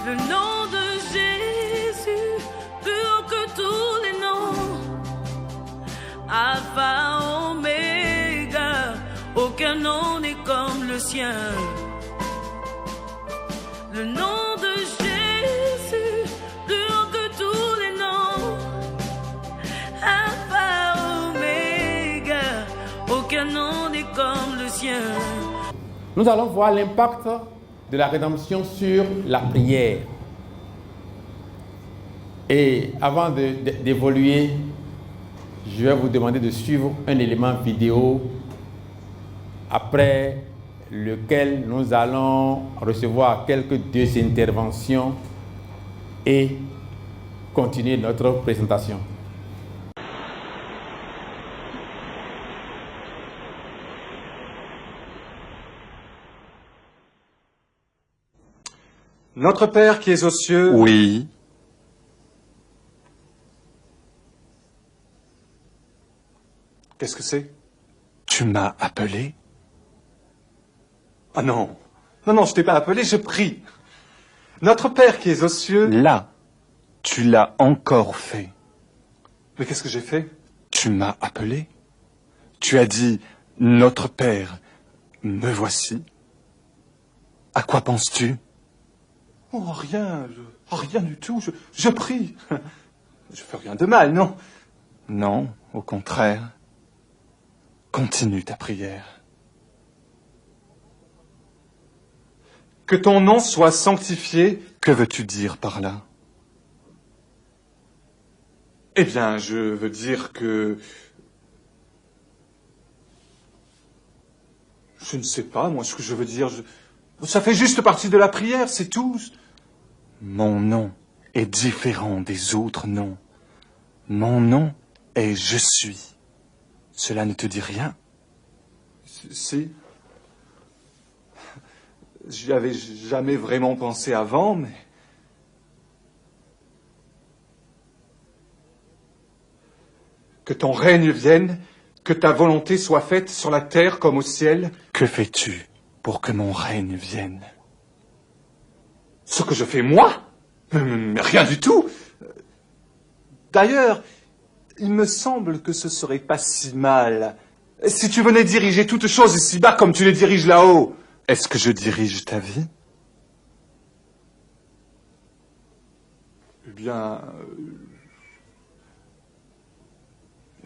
Le nom de Jésus, plus haut que tous les noms. Alpha, Oméga, aucun nom n'est comme le sien. Le nom de Jésus, plus haut que tous les noms. Alpha, Oméga, aucun nom n'est comme le sien. Nous allons voir l'impact de la rédemption sur la prière. Et avant d'évoluer, je vais vous demander de suivre un élément vidéo après lequel nous allons recevoir quelques deux interventions et continuer notre présentation. Notre Père qui es aux cieux... Oui. Qu'est-ce que c'est? Tu m'as appelé? Ah non. Non, je t'ai pas appelé, je prie. Notre Père qui es aux cieux... Là, tu l'as encore fait. Mais qu'est-ce que j'ai fait? Tu m'as appelé? Tu as dit, Notre Père, me voici. À quoi penses-tu? Oh, rien. Rien du tout. Je prie. Je fais rien de mal, non? Non, au contraire. Continue ta prière. Que ton nom soit sanctifié. Que veux-tu dire par là? Eh bien, je veux dire que... Je ne sais pas, moi, ce que je veux dire. Ça fait juste partie de la prière, c'est tout. Mon nom est différent des autres noms. Mon nom est Je suis. Cela ne te dit rien? Si. J'y avais jamais vraiment pensé avant, mais... Que ton règne vienne, que ta volonté soit faite sur la terre comme au ciel. Que fais-tu pour que mon règne vienne? Ce que je fais moi? Mais rien du tout. D'ailleurs, il me semble que ce serait pas si mal si tu venais diriger toutes choses ici-bas comme tu les diriges là-haut. Est-ce que je dirige ta vie? Eh bien...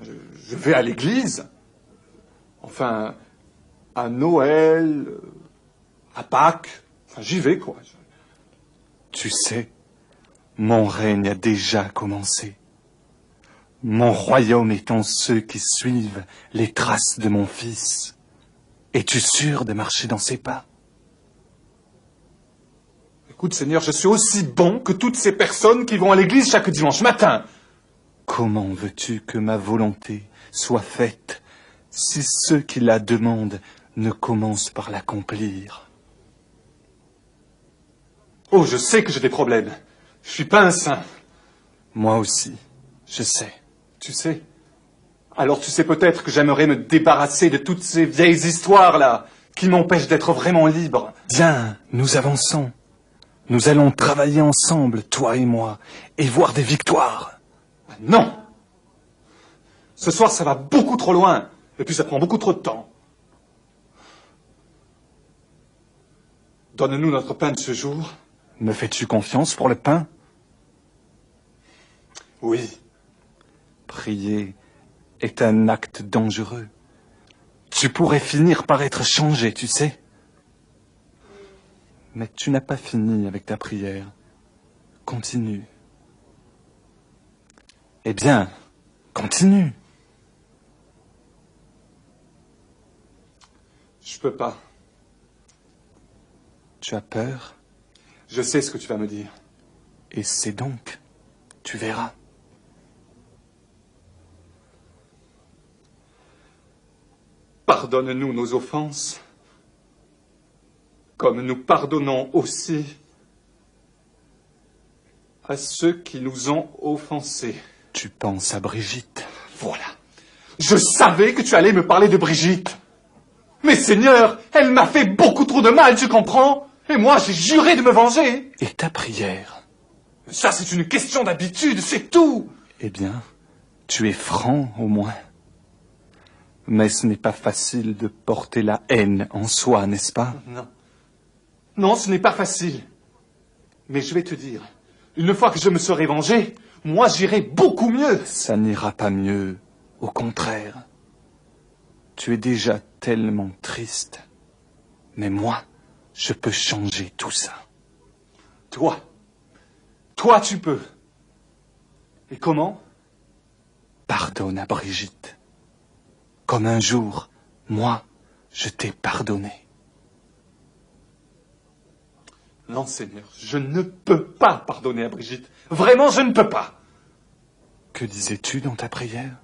je vais à l'église. Enfin, à Noël, à Pâques. Enfin, j'y vais, quoi. Tu sais, mon règne a déjà commencé. Mon royaume est en ceux qui suivent les traces de mon Fils. Es-tu sûr de marcher dans ses pas? Écoute, Seigneur, je suis aussi bon que toutes ces personnes qui vont à l'église chaque dimanche matin. Comment veux-tu que ma volonté soit faite si ceux qui la demandent ne commencent par l'accomplir? Oh, je sais que j'ai des problèmes. Je suis pas un saint. Moi aussi, je sais. Tu sais? Alors tu sais peut-être que j'aimerais me débarrasser de toutes ces vieilles histoires-là, qui m'empêchent d'être vraiment libre. Viens, nous avançons. Nous allons travailler ensemble, toi et moi, et voir des victoires. Non! Ce soir, ça va beaucoup trop loin, et puis ça prend beaucoup trop de temps. Donne-nous notre pain de ce jour. Me fais-tu confiance pour le pain? Oui. Prier est un acte dangereux. Tu pourrais finir par être changé, tu sais. Mais tu n'as pas fini avec ta prière. Continue. Eh bien, continue. Je peux pas. Tu as peur? Je sais ce que tu vas me dire. Et c'est donc. Tu verras. Pardonne-nous nos offenses, comme nous pardonnons aussi à ceux qui nous ont offensés. Tu penses à Brigitte. Voilà. Je savais que tu allais me parler de Brigitte. Mais Seigneur, elle m'a fait beaucoup trop de mal, tu comprends? Et moi, j'ai juré de me venger. Et ta prière? Ça, c'est une question d'habitude, c'est tout. Eh bien, tu es franc au moins. Mais ce n'est pas facile de porter la haine en soi, n'est-ce pas? Non. Non, ce n'est pas facile. Mais je vais te dire, une fois que je me serai vengé, moi j'irai beaucoup mieux. Ça n'ira pas mieux. Au contraire. Tu es déjà tellement triste. Mais moi, je peux changer tout ça. Toi, tu peux. Et comment? Pardonne à Brigitte. Comme un jour, moi, je t'ai pardonné. Non, Seigneur, je ne peux pas pardonner à Brigitte. Vraiment, je ne peux pas. Que disais-tu dans ta prière?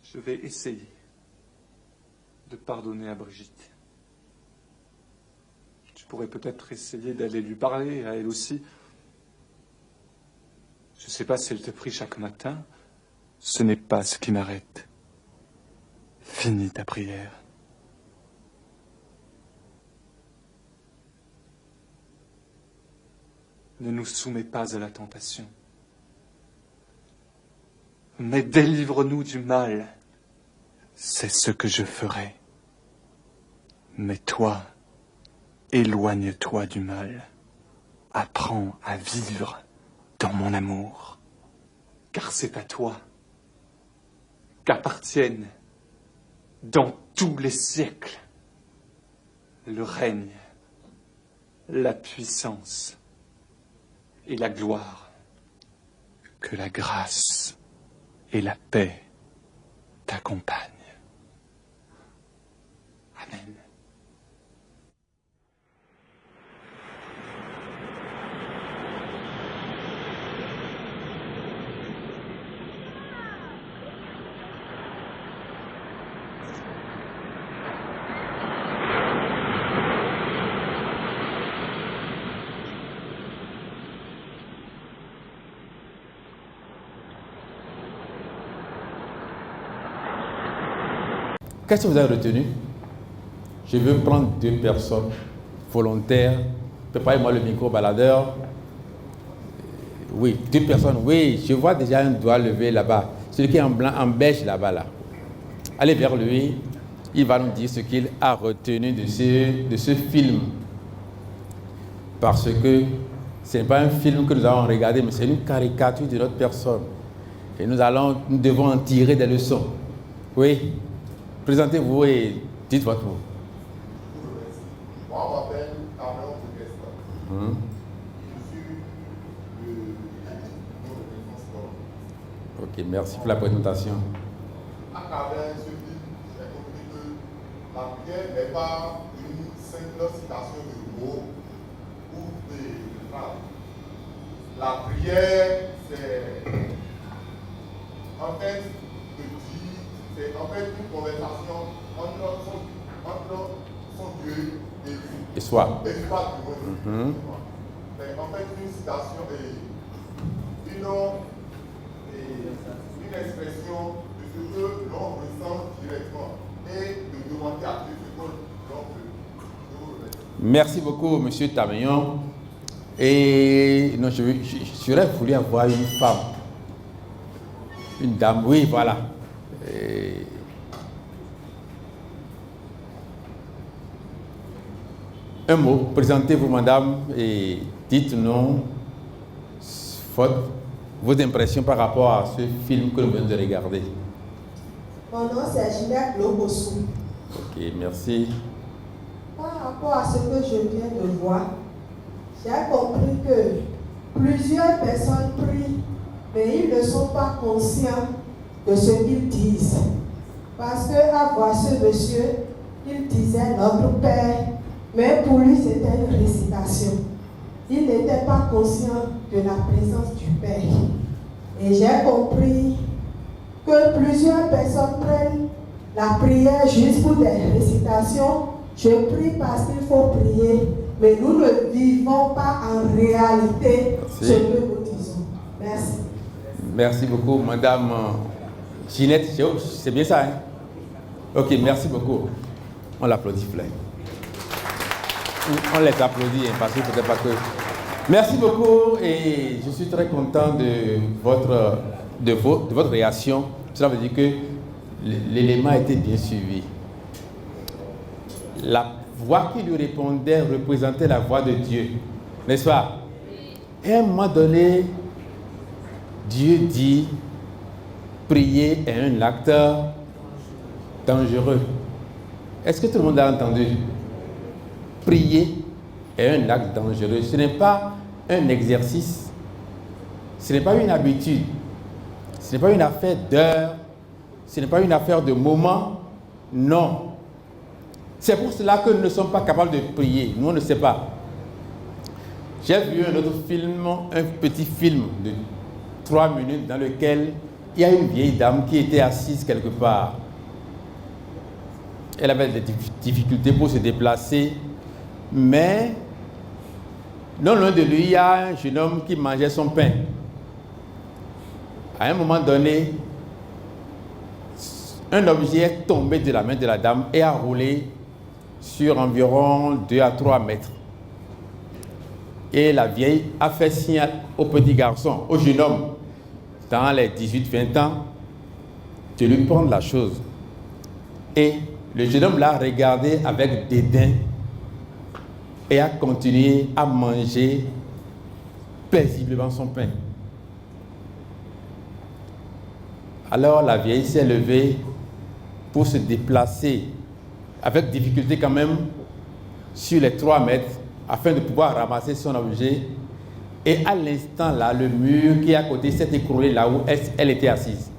Je vais essayer de pardonner à Brigitte. Tu pourrais peut-être essayer d'aller lui parler, à elle aussi. Je ne sais pas si elle te prie chaque matin. Ce n'est pas ce qui m'arrête. Finis ta prière. Ne nous soumets pas à la tentation, mais délivre-nous du mal. C'est ce que je ferai. Mais toi, éloigne-toi du mal. Apprends à vivre dans mon amour. Car c'est à toi qu'appartiennent, dans tous les siècles, le règne, la puissance et la gloire. Que la grâce et la paix t'accompagnent. Amen. Qu'est-ce que vous avez retenu? Je veux prendre 2 personnes volontaires. Préparez-moi le micro baladeur. Oui, 2 personnes. Oui, je vois déjà un doigt levé là-bas. Celui qui est en blanc, en beige là-bas. Là. Allez vers lui. Il va nous dire ce qu'il a retenu de ce film. Parce que ce n'est pas un film que nous avons regardé, mais c'est une caricature de notre personne. Et nous devons en tirer des leçons. Oui. Présentez-vous et dites votre mot. Moi, on m'appelle Cameron Podesta. Je suis le numéro de défense d'homme. Ok, merci pour la présentation. À travers ce film, j'ai compris que la prière n'est pas une simple citation de mots ou de phrases. La prière, c'est en fait c'est en fait une conversation entre son Dieu et soi. Et soi du monde. C'est en fait une citation et une expression de ce que l'on ressent directement et de demander à Dieu ce que l'on veut. Merci beaucoup, Monsieur Tamayon. Et non, j'aurais voulu avoir une femme, une dame, oui, voilà. Un mot, présentez-vous, madame, et dites-nous vos impressions par rapport à ce film que nous venons de regarder. Mon nom c'est Ginette Lobossou. Ok, merci. Par rapport à ce que je viens de voir, j'ai compris que plusieurs personnes prient, mais ils ne sont pas conscients de ce qu'ils disent. Parce qu'à voir ce monsieur, il disait notre Père, mais pour lui c'était une récitation. Il n'était pas conscient de la présence du Père. Et j'ai compris que plusieurs personnes prennent la prière juste pour des récitations. Je prie parce qu'il faut prier, mais nous ne vivons pas en réalité ce que nous disons. Merci. Merci beaucoup, Madame Ginette. C'est bien ça, hein? Ok, merci beaucoup. On l'applaudit plein. On les applaudit, hein, parce que peut-être pas que... Merci beaucoup et je suis très content de votre réaction. Cela veut dire que l'élément a été bien suivi. La voix qui lui répondait représentait la voix de Dieu, n'est-ce pas? Et à un moment donné, Dieu dit, prier est un acte dangereux. Est-ce que tout le monde a entendu? Prier est un acte dangereux. Ce n'est pas un exercice, ce n'est pas une habitude, ce n'est pas une affaire d'heure, ce n'est pas une affaire de moment, non. C'est pour cela que nous ne sommes pas capables de prier. Nous, on ne sait pas. J'ai vu un autre film, un petit film de 3 minutes dans lequel il y a une vieille dame qui était assise quelque part. Elle avait des difficultés pour se déplacer, mais non loin de lui, il y a un jeune homme qui mangeait son pain. À un moment donné, un objet est tombé de la main de la dame et a roulé sur environ 2 à 3 mètres. Et la vieille a fait signe au petit garçon, au jeune homme, dans les 18-20 ans, de lui prendre la chose. Et le jeune homme l'a regardé avec dédain et a continué à manger paisiblement son pain. Alors la vieille s'est levée pour se déplacer avec difficulté quand même sur les 3 mètres afin de pouvoir ramasser son objet. Et à l'instant là, le mur qui est à côté s'est écroulé là où elle était assise.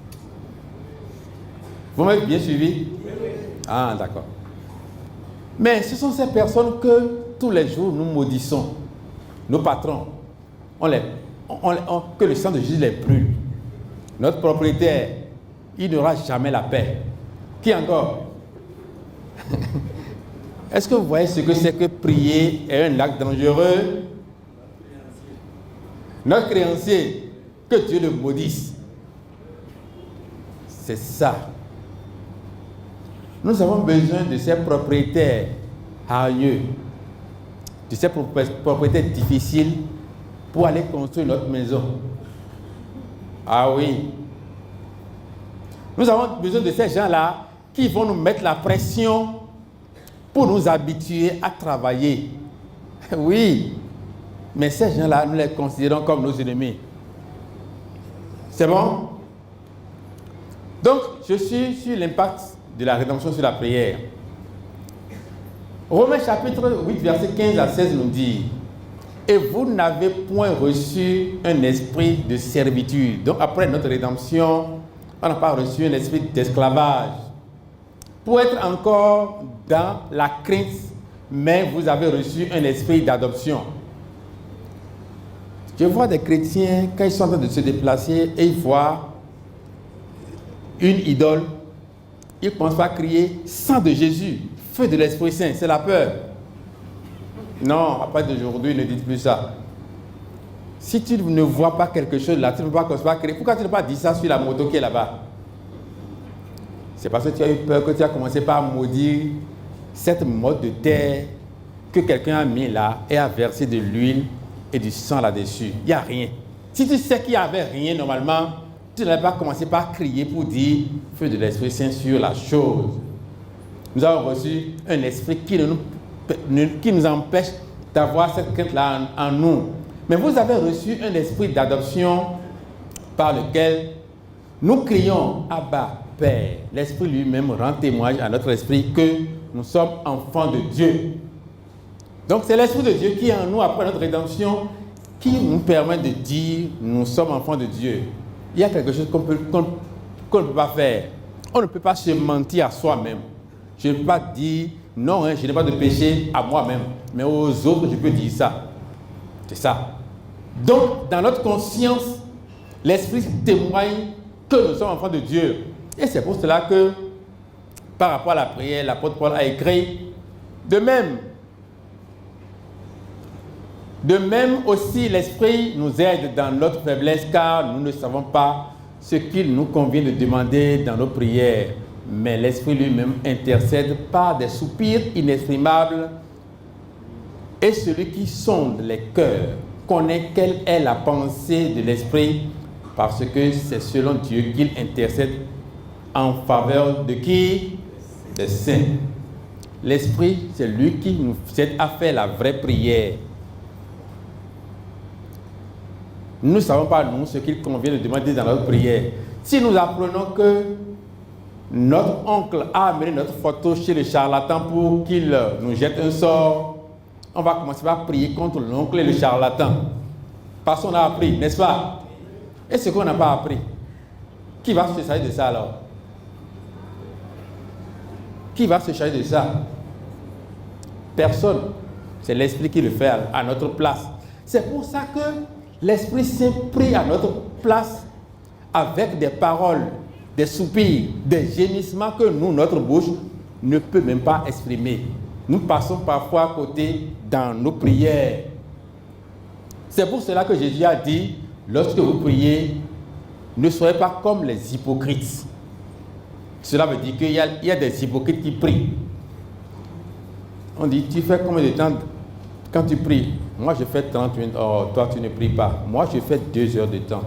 Vous m'avez bien suivi? Ah, d'accord. Mais ce sont ces personnes que tous les jours nous maudissons. Nos patrons, que le sang de Jésus les brûle. Notre propriétaire, il n'aura jamais la paix. Qui encore? Est-ce que vous voyez ce que c'est que prier est un acte dangereux? Notre créancier, que Dieu le maudisse. C'est ça. Nous avons besoin de ces propriétaires hargneux, de ces propriétaires difficiles pour aller construire notre maison. Ah oui. Nous avons besoin de ces gens-là qui vont nous mettre la pression pour nous habituer à travailler. Oui. Mais ces gens-là, nous les considérons comme nos ennemis. C'est bon? Donc, je suis sur l'impact de la rédemption sur la prière. Romains chapitre 8, verset 15 à 16 nous dit: et vous n'avez point reçu un esprit de servitude. Donc, après notre rédemption, on n'a pas reçu un esprit d'esclavage pour être encore dans la crainte, mais vous avez reçu un esprit d'adoption. Je vois des chrétiens, quand ils sont en train de se déplacer et ils voient une idole, ils ne pensent pas crier « sang de Jésus, feu de l'Esprit Saint », c'est la peur. Non, à partir d'aujourd'hui, ne dites plus ça. Si tu ne vois pas quelque chose là, tu ne peux pas crier. Pourquoi tu n'as pas dit ça sur la moto qui est là-bas? C'est parce que tu as eu peur que tu as commencé par maudire cette motte de terre que quelqu'un a mis là et a versé de l'huile et du sang là-dessus. Il n'y a rien. Si tu sais qu'il n'y avait rien normalement, tu n'allais pas commencer par crier pour dire feu de l'Esprit Saint sur la chose. Nous avons reçu un esprit qui nous empêche d'avoir cette crainte-là en nous. Mais vous avez reçu un esprit d'adoption par lequel nous crions Abba, Père. L'Esprit lui-même rend témoignage à notre esprit que nous sommes enfants de Dieu. Donc c'est l'Esprit de Dieu qui est en nous après notre rédemption, qui nous permet de dire nous sommes enfants de Dieu. Il y a quelque chose qu'on ne peut pas faire. On ne peut pas se mentir à soi-même. Je ne peux pas dire non, je n'ai pas de péché à moi-même, mais aux autres je peux dire ça. C'est ça. Donc dans notre conscience, l'Esprit témoigne que nous sommes enfants de Dieu. Et c'est pour cela que par rapport à la prière, l'apôtre Paul a écrit, de même aussi l'Esprit nous aide dans notre faiblesse, car nous ne savons pas ce qu'il nous convient de demander dans nos prières. Mais l'Esprit lui-même intercède par des soupirs inexprimables, et celui qui sonde les cœurs connaît quelle est la pensée de l'Esprit, parce que c'est selon Dieu qu'il intercède en faveur de qui? Des saints. L'Esprit, c'est lui qui nous aide à faire la vraie prière. Nous ne savons pas, nous, ce qu'il convient de demander dans notre prière. Si nous apprenons que notre oncle a amené notre photo chez le charlatan pour qu'il nous jette un sort, on va commencer par prier contre l'oncle et le charlatan. Parce qu'on a appris, n'est-ce pas? Et ce qu'on n'a pas appris, qui va se charger de ça alors? Qui va se charger de ça? Personne. C'est l'Esprit qui le fait à notre place. C'est pour ça que l'Esprit Saint prie à notre place avec des paroles, des soupirs, des gémissements que nous, notre bouche, ne peut même pas exprimer. Nous passons parfois à côté dans nos prières. C'est pour cela que Jésus a dit, lorsque vous priez, ne soyez pas comme les hypocrites. Cela veut dire qu'il y a des hypocrites qui prient. On dit, tu fais combien de temps quand tu pries? Moi, je fais 30 minutes. Oh, toi, tu ne pries pas. Moi, je fais 2 heures de temps.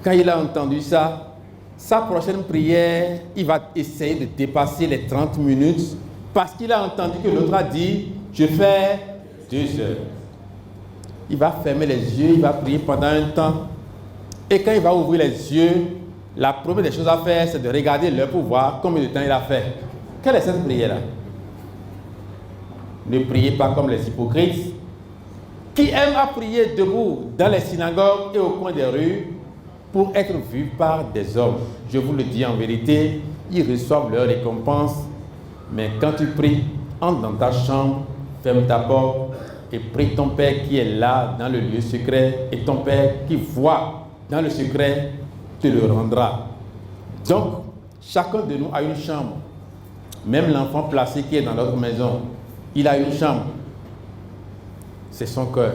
Quand il a entendu ça, sa prochaine prière, il va essayer de dépasser les 30 minutes parce qu'il a entendu que l'autre a dit, je fais 2 heures. Il va fermer les yeux, il va prier pendant un temps. Et quand il va ouvrir les yeux, la première des choses à faire, c'est de regarder l'heure pour voir combien de temps il a fait. Quelle est cette prière-là? Ne priez pas comme les hypocrites qui aiment à prier debout dans les synagogues et au coin des rues pour être vus par des hommes. Je vous le dis en vérité, ils reçoivent leur récompense. Mais quand tu pries, entre dans ta chambre, ferme ta porte et prie ton Père qui est là dans le lieu secret, et ton Père qui voit dans le secret te le rendra. Donc, chacun de nous a une chambre. Même l'enfant placé qui est dans notre maison, il a une chambre. C'est son cœur.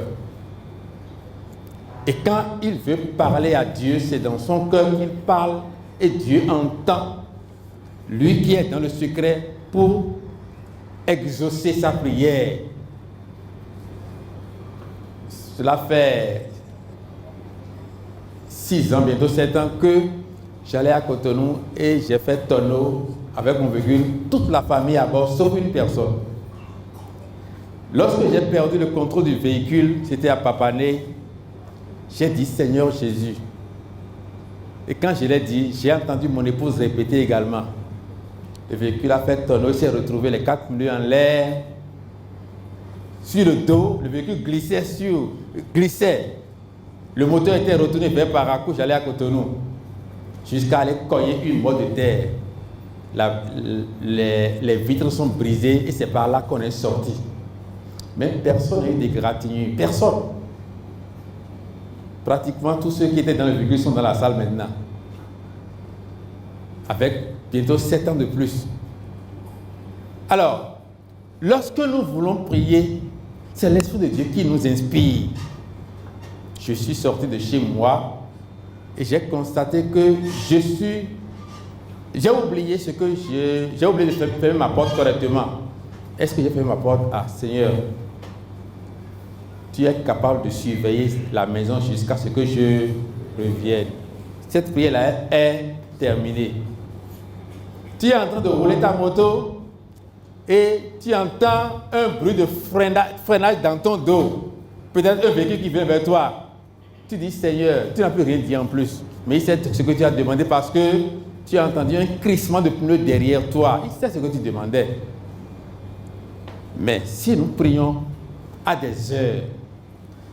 Et quand il veut parler à Dieu, c'est dans son cœur qu'il parle et Dieu entend. Lui qui est dans le secret pour exaucer sa prière. Cela fait 6 ans, bientôt 7 ans que j'allais à Cotonou et j'ai fait tonneau avec mon véhicule, toute la famille à bord, sauf une personne. Lorsque j'ai perdu le contrôle du véhicule, c'était à Papané, j'ai dit Seigneur Jésus. Et quand je l'ai dit, j'ai entendu mon épouse répéter également. Le véhicule a fait tonneau, il s'est retrouvé les 4 pneus en l'air. Sur le dos, le véhicule glissait. Le moteur était retourné vers Parakou, j'allais à Cotonou. Jusqu'à aller cogner une botte de terre. Les vitres sont brisées et c'est par là qu'on est sorti. Mais personne n'a eu d'égratignure. Personne. Pratiquement tous ceux qui étaient dans le véhicule sont dans la salle maintenant. Avec bientôt 7 ans de plus. Alors, lorsque nous voulons prier, c'est l'Esprit de Dieu qui nous inspire. Je suis sorti de chez moi et j'ai constaté que j'ai oublié j'ai oublié de fermer ma porte correctement. Est-ce que j'ai fermé ma porte? Ah, Seigneur, tu es capable de surveiller la maison jusqu'à ce que je revienne. Cette prière-là est terminée. Tu es en train de rouler ta moto et tu entends un bruit de freinage dans ton dos. Peut-être un véhicule qui vient vers toi. Tu dis, Seigneur, tu n'as plus rien dit en plus. Mais il sait ce que tu as demandé parce que tu as entendu un crissement de pneus derrière toi. Il sait ce que tu demandais. Mais si nous prions à des heures,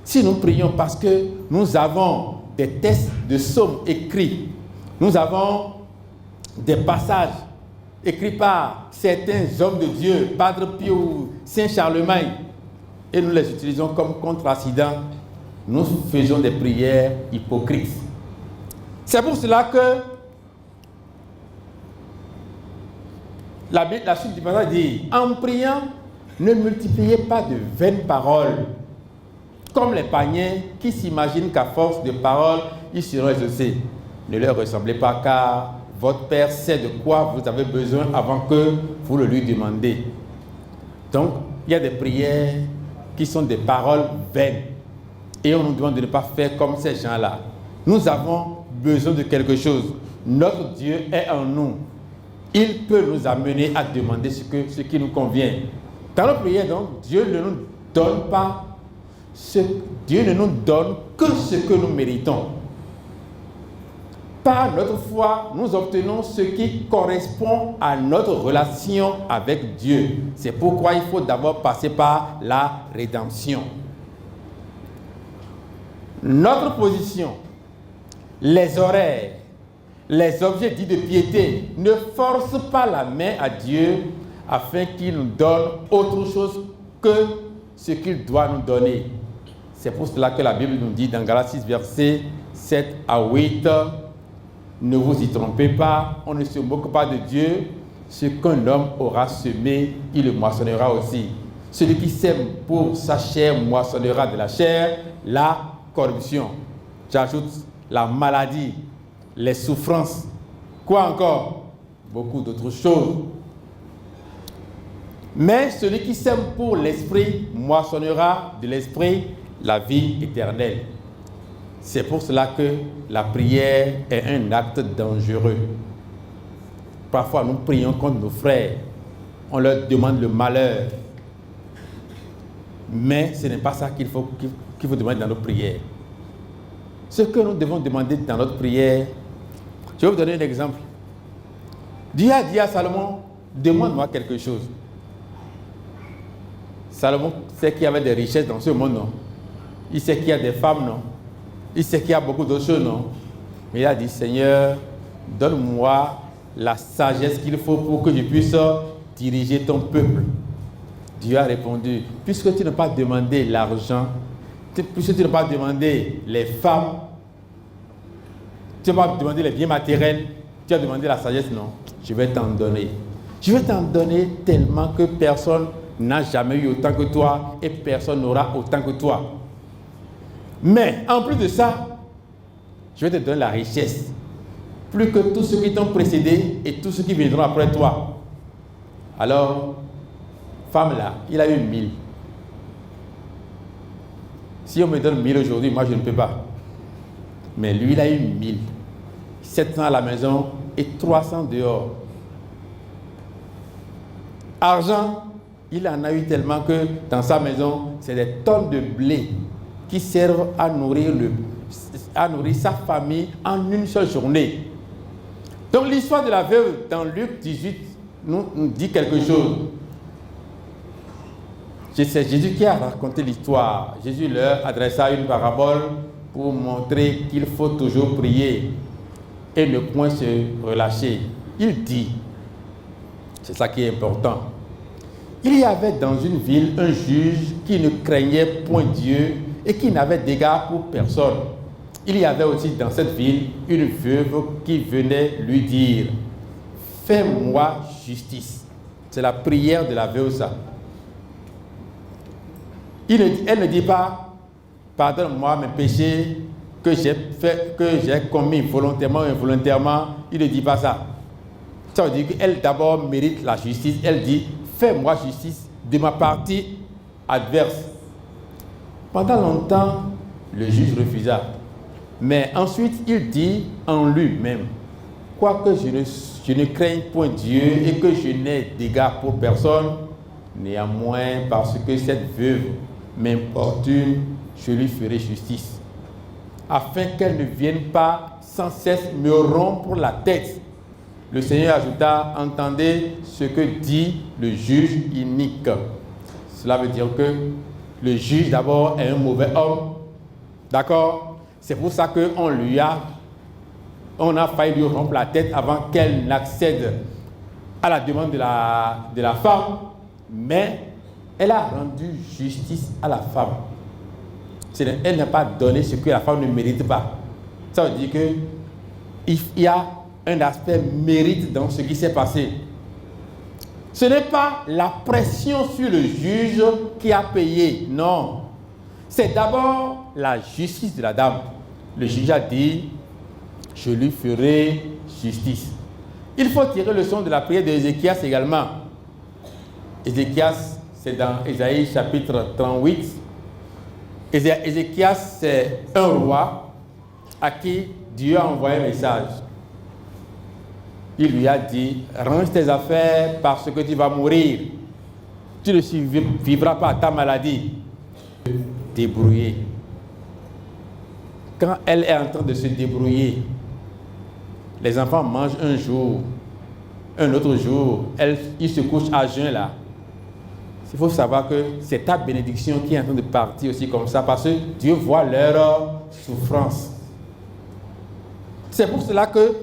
si nous prions parce que nous avons des textes de psaumes écrits, nous avons des passages écrits par certains hommes de Dieu, Padre Pio, Saint Charlemagne, et nous les utilisons comme contre-accident, nous faisons des prières hypocrites. C'est pour cela que La suite du passage dit, en priant, ne multipliez pas de vaines paroles, comme les païens qui s'imaginent qu'à force de paroles, ils seront exaucés. Ne leur ressemblez pas, car votre Père sait de quoi vous avez besoin avant que vous le lui demandiez. Donc, il y a des prières qui sont des paroles vaines. Et on nous demande de ne pas faire comme ces gens-là. Nous avons besoin de quelque chose. Notre Dieu est en nous. Il peut nous amener à demander ce qui nous convient. Dans nos prières, donc, Dieu ne nous donne pas Dieu ne nous donne que ce que nous méritons. Par notre foi, nous obtenons ce qui correspond à notre relation avec Dieu. C'est pourquoi il faut d'abord passer par la rédemption. Notre position, les horaires, les objets dits de piété ne forcent pas la main à Dieu afin qu'il nous donne autre chose que ce qu'il doit nous donner. C'est pour cela que la Bible nous dit dans Galates 6, versets 7 à 8, ne vous y trompez pas, on ne se moque pas de Dieu. Ce qu'un homme aura semé, il le moissonnera aussi. Celui qui sème pour sa chair moissonnera de la chair la corruption. J'ajoute la maladie, les souffrances. Quoi encore? Beaucoup d'autres choses. Mais celui qui sème pour l'esprit moissonnera de l'esprit la vie éternelle. C'est pour cela que la prière est un acte dangereux. Parfois, nous prions contre nos frères. On leur demande le malheur. Mais ce n'est pas ça qu'il faut demander dans nos prières. Ce que nous devons demander dans notre prière, je vais vous donner un exemple. Dieu a dit à Salomon, demande-moi quelque chose. Salomon sait qu'il y avait des richesses dans ce monde, non? Il sait qu'il y a des femmes, non? Il sait qu'il y a beaucoup d'autres choses, non? Mais il a dit, Seigneur, donne-moi la sagesse qu'il faut pour que je puisse diriger ton peuple. Dieu a répondu, puisque tu n'as pas demandé l'argent, puisque tu n'as pas demandé les femmes, tu n'as pas demandé les biens matériels, tu as demandé la sagesse, non? Je vais t'en donner. Je vais t'en donner tellement que personne n'a jamais eu autant que toi et personne n'aura autant que toi. Mais en plus de ça, je vais te donner la richesse, plus que tous ceux qui t'ont précédé et tous ceux qui viendront après toi. Alors, femme là, il a eu 1000. Si on me donne 1000 aujourd'hui, moi je ne peux pas. Mais lui, il a eu 1000. 700 à la maison et 300 dehors. Argent, il en a eu tellement que dans sa maison, c'est des tonnes de blé qui servent à nourrir sa famille en une seule journée. Donc l'histoire de la veuve dans Luc 18 nous dit quelque chose. C'est Jésus qui a raconté l'histoire. Jésus leur adressa une parabole pour montrer qu'il faut toujours prier et ne point se relâcher. Il dit, c'est ça qui est important, il y avait dans une ville un juge qui ne craignait point Dieu et qui n'avait d'égard pour personne. Il y avait aussi dans cette ville une veuve qui venait lui dire, fais-moi justice. C'est la prière de la veuve, ça. Elle ne dit pas, pardonne-moi mes péchés que j'ai commis volontairement ou involontairement. Il ne dit pas ça. Ça veut dire qu'elle d'abord mérite la justice. Elle dit, fais-moi justice de ma partie adverse. Pendant longtemps, le juge refusa. Mais ensuite, il dit en lui-même, quoique je ne craigne point Dieu et que je n'ai d'égard pour personne, néanmoins, parce que cette veuve m'importune, je lui ferai justice, afin qu'elle ne vienne pas sans cesse me rompre la tête. Le Seigneur ajouta, entendez ce que dit le juge inique. Cela veut dire que le juge d'abord est un mauvais homme. D'accord? C'est pour ça qu'on a failli lui rompre la tête avant qu'elle n'accède à la demande de la femme. Mais elle a rendu justice à la femme. Elle n'a pas donné ce que la femme ne mérite pas. Ça veut dire qu'il y a un aspect mérite dans ce qui s'est passé. Ce n'est pas la pression sur le juge qui a payé, non. C'est d'abord la justice de la dame. Le juge a dit, je lui ferai justice. Il faut tirer le son de la prière d'Ézéchias également. Ézéchias, c'est dans Ésaïe chapitre 38. Ézéchias, c'est un roi à qui Dieu a envoyé un message. Il lui a dit, range tes affaires parce que tu vas mourir. Tu ne survivras pas à ta maladie. Débrouiller. Quand elle est en train de se débrouiller, les enfants mangent un jour, un autre jour, ils se couchent à jeun là. Il faut savoir que c'est ta bénédiction qui est en train de partir aussi comme ça parce que Dieu voit leur souffrance. C'est pour cela que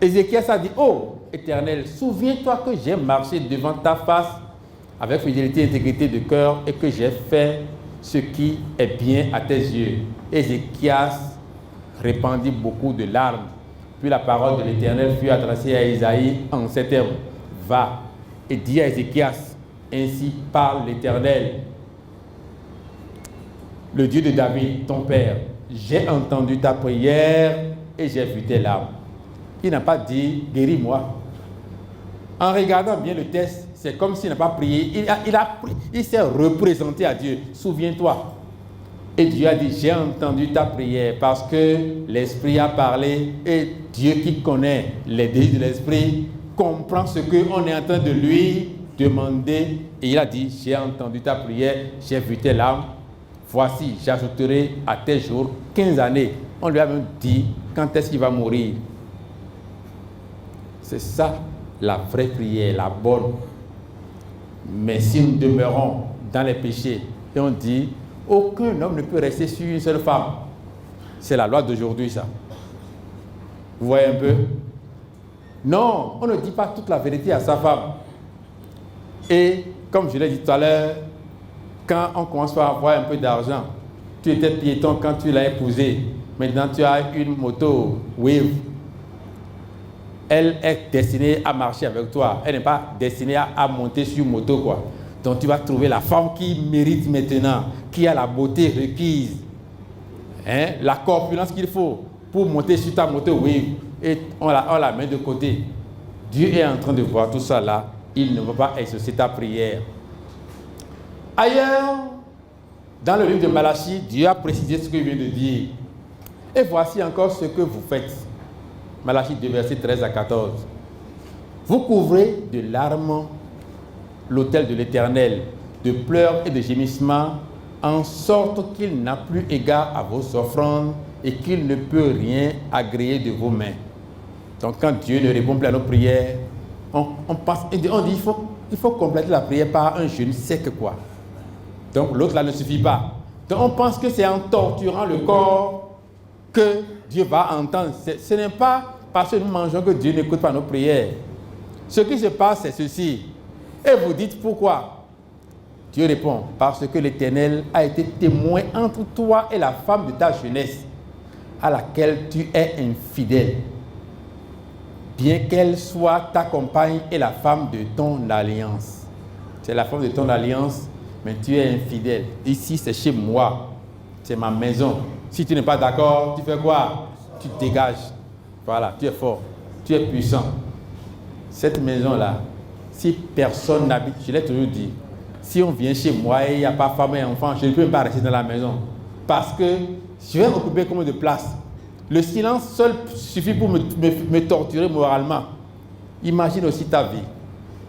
Ézéchias a dit, oh Éternel, souviens-toi que j'ai marché devant ta face avec fidélité et intégrité de cœur et que j'ai fait ce qui est bien à tes yeux. Ézéchias répandit beaucoup de larmes. Puis la parole de l'Éternel fut adressée à Isaïe en ces termes. Va et dis à Ézéchias, ainsi parle l'Éternel, le Dieu de David, ton père. J'ai entendu ta prière et j'ai vu tes larmes. Il n'a pas dit, guéris-moi. En regardant bien le texte, c'est comme s'il n'a pas prié. Il s'est représenté à Dieu. Souviens-toi. Et Dieu a dit, j'ai entendu ta prière parce que l'Esprit a parlé et Dieu qui connaît les désirs de l'Esprit comprend ce qu'on est en train de lui demander. Et il a dit, j'ai entendu ta prière, j'ai vu tes larmes. Voici, j'ajouterai à tes jours 15 années. On lui a même dit, quand est-ce qu'il va mourir? C'est ça, la vraie prière, la bonne. Mais si nous demeurons dans les péchés, et on dit, aucun homme ne peut rester sur une seule femme. C'est la loi d'aujourd'hui, ça. Vous voyez un peu? Non, on ne dit pas toute la vérité à sa femme. Et comme je l'ai dit tout à l'heure, quand on commence à avoir un peu d'argent, tu étais piéton quand tu l'as épousée, maintenant tu as une moto Wave. Elle est destinée à marcher avec toi. Elle n'est pas destinée à monter sur moto, quoi. Donc tu vas trouver la femme qui mérite maintenant, qui a la beauté requise, hein, la corpulence qu'il faut pour monter sur ta moto Wave. Et on la met de côté. Dieu est en train de voir tout ça là. Il ne va pas exaucer ta prière. Ailleurs, dans le livre de Malachie, Dieu a précisé ce qu'il vient de dire. Et voici encore ce que vous faites. Malachie 2, versets 13 à 14. Vous couvrez de larmes l'autel de l'Éternel, de pleurs et de gémissements, en sorte qu'il n'a plus égard à vos offrandes et qu'il ne peut rien agréer de vos mains. Donc quand Dieu ne répond plus à nos prières, on dit il faut compléter la prière par un jeûne sec, quoi. Donc l'autre là ne suffit pas. Donc on pense que c'est en torturant le corps que Dieu va entendre. Ce n'est pas parce que nous mangeons que Dieu n'écoute pas nos prières. Ce qui se passe, c'est ceci. Et vous dites pourquoi? Dieu répond, parce que l'Éternel a été témoin entre toi et la femme de ta jeunesse, à laquelle tu es infidèle, bien qu'elle soit ta compagne et la femme de ton alliance. C'est la femme de ton alliance, mais tu es infidèle. Ici, c'est chez moi, c'est ma maison. Si tu n'es pas d'accord, tu fais quoi? Tu te dégages. Voilà, tu es fort, tu es puissant. Cette maison-là, si personne n'habite, je l'ai toujours dit, si on vient chez moi et il n'y a pas femme et enfant, je ne peux pas rester dans la maison. Parce que je vais occuper combien de place? Le silence seul suffit pour me torturer moralement. Imagine aussi ta vie.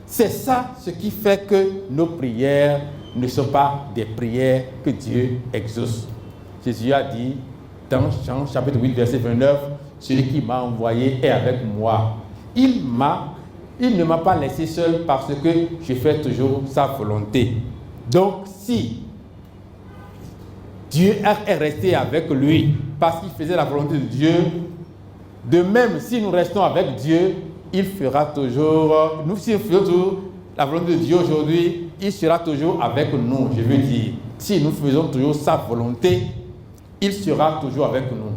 C'est ça ce qui fait que nos prières ne sont pas des prières que Dieu exauce. Jésus a dit dans Jean chapitre 8, verset 29, « Celui qui m'a envoyé est avec moi. Il ne m'a pas laissé seul parce que je fais toujours sa volonté. » Donc si Dieu est resté avec lui parce qu'il faisait la volonté de Dieu, de même si nous restons avec Dieu, il fera toujours, si nous faisons toujours la volonté de Dieu aujourd'hui, il sera toujours avec nous. Je veux dire, si nous faisons toujours sa volonté, il sera toujours avec nous.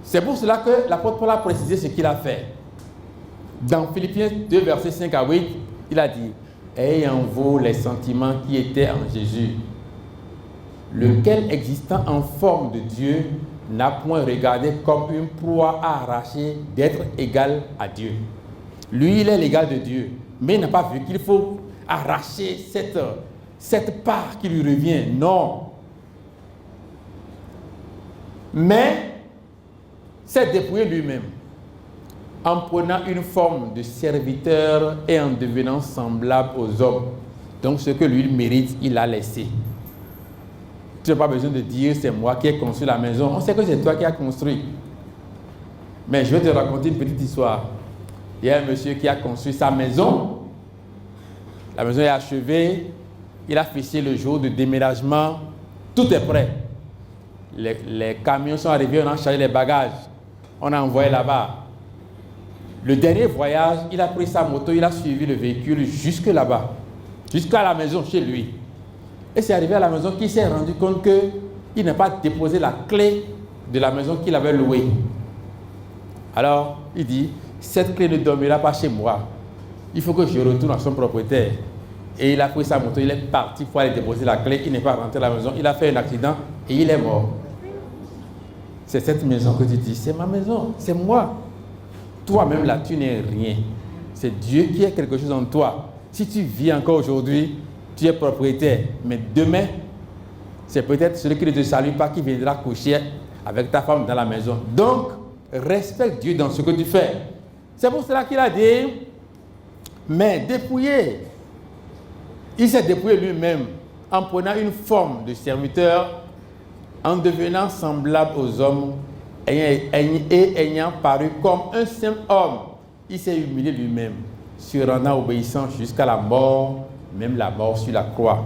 C'est pour cela que l'apôtre Paul a précisé ce qu'il a fait. Dans Philippiens 2, versets 5 à 8, il a dit « Ayez en vous les sentiments qui étaient en Jésus, lequel, existant en forme de Dieu, n'a point regardé comme une proie à arracher d'être égal à Dieu. Lui, il est l'égal de Dieu, mais il n'a pas vu qu'il faut arracher cette part qui lui revient. Non. Mais s'est dépouillé lui-même, en prenant une forme de serviteur et en devenant semblable aux hommes. Donc ce que lui mérite, il a laissé. Tu n'as pas besoin de dire c'est moi qui ai construit la maison. On sait que c'est toi qui as construit. Mais je vais te raconter une petite histoire. Il y a un monsieur qui a construit sa maison. La maison est achevée. Il a fixé le jour de déménagement. Tout est prêt. Les camions sont arrivés, on a chargé les bagages. On a envoyé là-bas. Le dernier voyage, il a pris sa moto, il a suivi le véhicule jusque là-bas. Jusqu'à la maison, chez lui. Et c'est arrivé à la maison qu'il s'est rendu compte qu'il n'a pas déposé la clé de la maison qu'il avait louée. Alors, il dit, cette clé ne dormira pas chez moi. Il faut que je retourne à son propriétaire. Et il a pris sa moto, il est parti pour aller déposer la clé. Il n'est pas rentré à la maison, il a fait un accident et il est mort. C'est cette maison que tu dis, c'est ma maison, c'est moi. Toi-même là, tu n'es rien. C'est Dieu qui a quelque chose en toi. Si tu vis encore aujourd'hui, tu es propriétaire. Mais demain, c'est peut-être celui qui ne te salue pas qui viendra coucher avec ta femme dans la maison. Donc, respecte Dieu dans ce que tu fais. C'est pour cela qu'il a dit, mais dépouillé. Il s'est dépouillé lui-même en prenant une forme de serviteur, en devenant semblable aux hommes et ayant paru comme un simple homme. Il s'est humilié lui-même, se rendant obéissant jusqu'à la mort, même la mort sur la croix.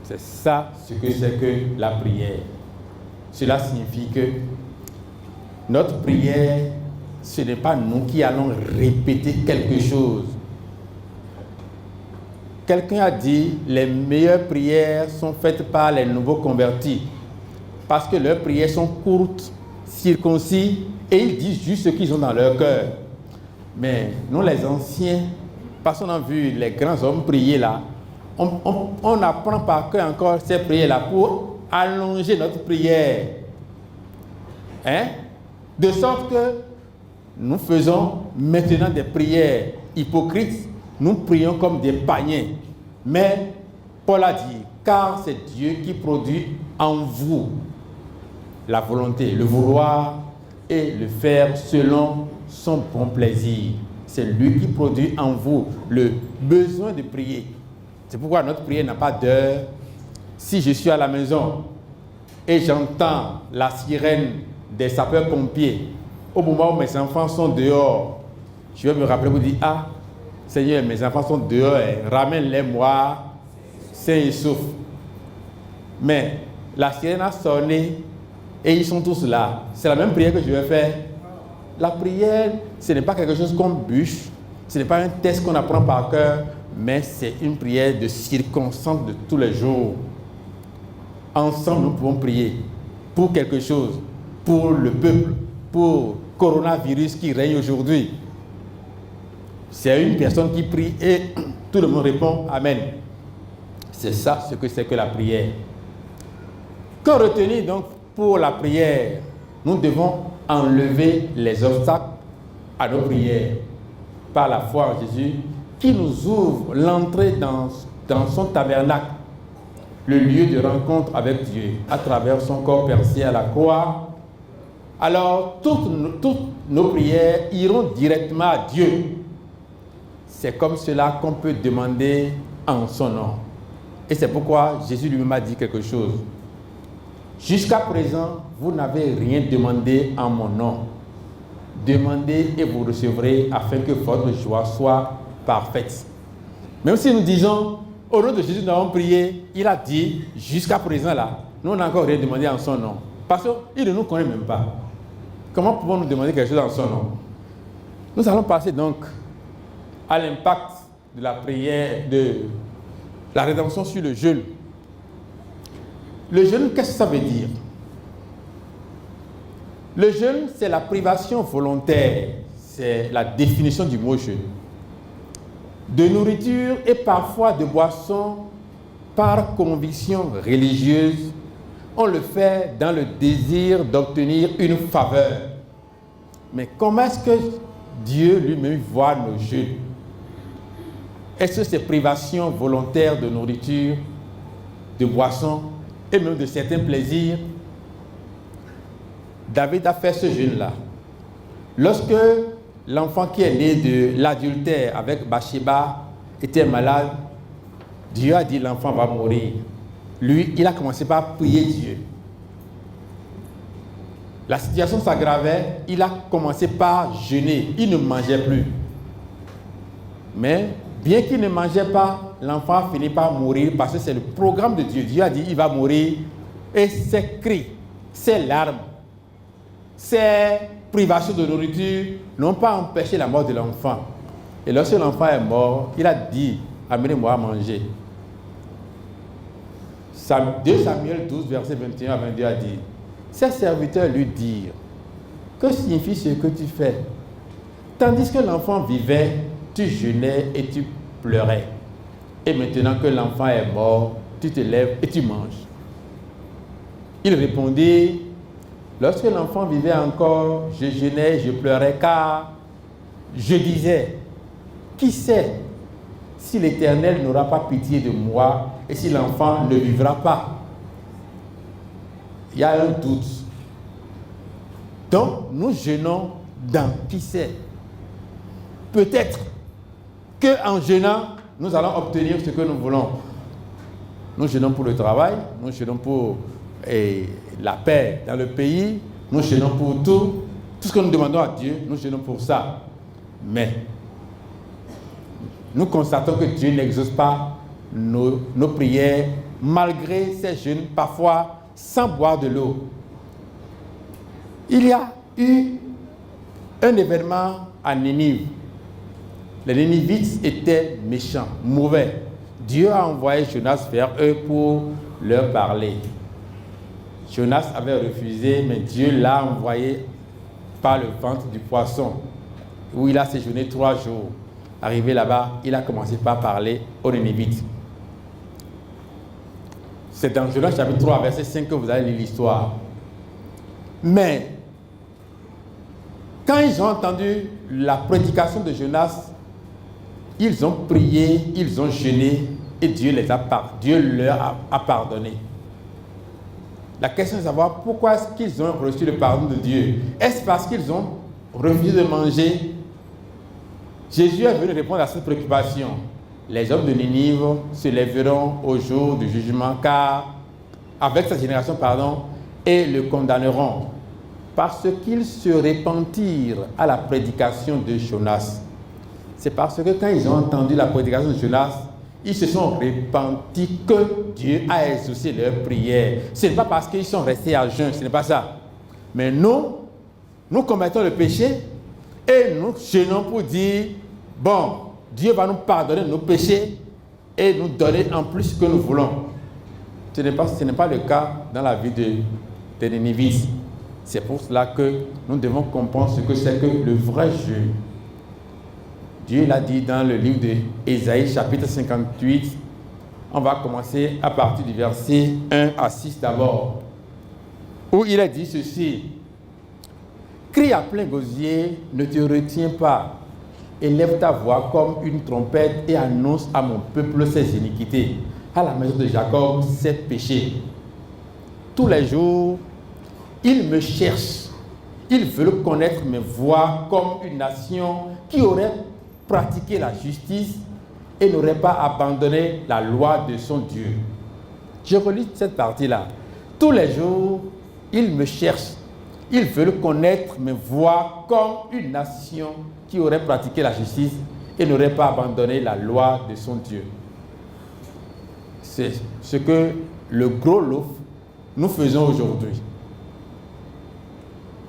C'est ça ce que c'est que la prière. Cela signifie que notre prière, ce n'est pas nous qui allons répéter quelque chose. Quelqu'un a dit, les meilleures prières sont faites par les nouveaux convertis, parce que leurs prières sont courtes, circoncis, et ils disent juste ce qu'ils ont dans leur cœur. Mais nous les anciens, parce qu'on a vu les grands hommes prier là, on apprend par cœur encore ces prières là pour allonger notre prière. Hein? De sorte que nous faisons maintenant des prières hypocrites, nous prions comme des païens. Mais Paul a dit, car c'est Dieu qui produit en vous la volonté, le vouloir et le faire selon son bon plaisir. C'est lui qui produit en vous le besoin de prier. C'est pourquoi notre prière n'a pas d'heure. Si je suis à la maison et j'entends la sirène des sapeurs-pompiers, au moment où mes enfants sont dehors, je vais me rappeler, vous dire, ah, Seigneur, mes enfants sont dehors, ramène-les-moi, sains et saufs. Mais la sirène a sonné et ils sont tous là. C'est la même prière que je vais faire. La prière, ce n'est pas quelque chose qu'on bûche, ce n'est pas un texte qu'on apprend par cœur, mais c'est une prière de circonstance de tous les jours. Ensemble, nous pouvons prier pour quelque chose, pour le peuple, pour le coronavirus qui règne aujourd'hui. C'est une personne qui prie et tout le monde répond Amen. C'est ça ce que c'est que la prière. Que retenir donc pour la prière? Nous devons enlever les obstacles à nos prières par la foi en Jésus qui nous ouvre l'entrée dans son tabernacle, le lieu de rencontre avec Dieu à travers son corps percé à la croix. Alors toutes nos prières iront directement à Dieu. C'est comme cela qu'on peut demander en son nom. Et c'est pourquoi Jésus lui-même a dit quelque chose. Jusqu'à présent, vous n'avez rien demandé en mon nom. Demandez et vous recevrez afin que votre joie soit parfaite. Même si nous disons, au nom de Jésus, nous avons prié, il a dit, jusqu'à présent là, nous on n'a encore rien demandé en son nom. Parce qu'il ne nous connaît même pas. Comment pouvons-nous demander quelque chose en son nom? Nous allons passer donc à l'impact de la prière, de la rédemption sur le jeûne. Le jeûne, qu'est-ce que ça veut dire? Le jeûne, c'est la privation volontaire. c'est la définition du mot jeûne. De nourriture et parfois de boissons par conviction religieuse, on le fait dans le désir d'obtenir une faveur. Mais comment est-ce que Dieu lui-même voit nos jeûnes? Est-ce que ces privations volontaires de nourriture, de boissons et même de certains plaisirs? David a fait ce jeûne-là. Lorsque l'enfant qui est né de l'adultère avec Bathsheba était malade, Dieu a dit l'enfant va mourir. Lui, il a commencé par prier Dieu. La situation s'aggravait, il a commencé par jeûner, il ne mangeait plus. Mais bien qu'il ne mangeait pas, l'enfant a fini par mourir parce que c'est le programme de Dieu. Dieu a dit il va mourir et ses cris, ses larmes, ses privations de nourriture n'ont pas empêché la mort de l'enfant. Et lorsque l'enfant est mort, il a dit amenez-moi à manger. 2 Samuel 12, verset 21 à 22 a dit ses serviteurs lui dirent que signifie ce que tu fais? Tandis que l'enfant vivait, tu jeûnais et tu pleurais. Et maintenant que l'enfant est mort, tu te lèves et tu manges. Il répondit lorsque l'enfant vivait encore, je jeûnais, je pleurais, car je disais qui sait si l'Éternel n'aura pas pitié de moi et si l'enfant ne vivra pas. Il y a un doute. Donc, nous jeûnons dans qui sait. Peut-être qu'en jeûnant, nous allons obtenir ce que nous voulons. Nous jeûnons pour le travail, nous jeûnons pour la paix dans le pays, nous jeûnons pour tout. Tout ce que nous demandons à Dieu, nous jeûnons pour ça. Mais nous constatons que Dieu n'exauce pas nos prières, malgré ces jeûnes, parfois sans boire de l'eau. Il y a eu un événement à Ninive. Les Ninivites étaient méchants, mauvais. Dieu a envoyé Jonas vers eux pour leur parler. Jonas avait refusé, mais Dieu l'a envoyé par le ventre du poisson, où il a séjourné 3 jours. Arrivé là-bas, il a commencé par parler aux Ninivites. C'est dans Jonas chapitre 3, verset 5 que vous allez lire l'histoire. Mais, quand ils ont entendu la prédication de Jonas, ils ont prié, ils ont jeûné et Dieu leur a pardonné. La question est de savoir pourquoi est-ce qu'ils ont reçu le pardon de Dieu. Est-ce parce qu'ils ont refusé de manger? Jésus est venu répondre à cette préoccupation. Les hommes de Ninive se lèveront au jour du jugement, car avec cette génération, et le condamneront, parce qu'ils se repentirent à la prédication de Jonas. C'est parce que quand ils ont entendu la prédication de Jonas, ils se sont repentis que Dieu a exaucé leurs prières. Ce n'est pas parce qu'ils sont restés à jeun, ce n'est pas ça. Mais nous commettons le péché et nous jeûnons pour dire, bon, Dieu va nous pardonner nos péchés et nous donner en plus ce que nous voulons. Ce n'est pas le cas dans la vie des Ninivites. C'est pour cela que nous devons comprendre ce que c'est que le vrai jeûne. Dieu l'a dit dans le livre d'Ésaïe, chapitre 58. On va commencer à partir du verset 1 à 6 d'abord, où il a dit ceci. Crie à plein gosier, ne te retiens pas. Élève ta voix comme une trompette et annonce à mon peuple ses iniquités, à la maison de Jacob ses péchés. Tous les jours, ils me cherchent. Ils veulent connaître mes voies comme une nation qui aurait pratiqué la justice et n'aurait pas abandonné la loi de son Dieu. Je relis cette partie-là. Tous les jours, ils me cherchent. Ils veulent connaître mes voies comme une nation qui aurait pratiqué la justice et n'aurait pas abandonné la loi de son Dieu. C'est ce que le gros lot nous faisons aujourd'hui.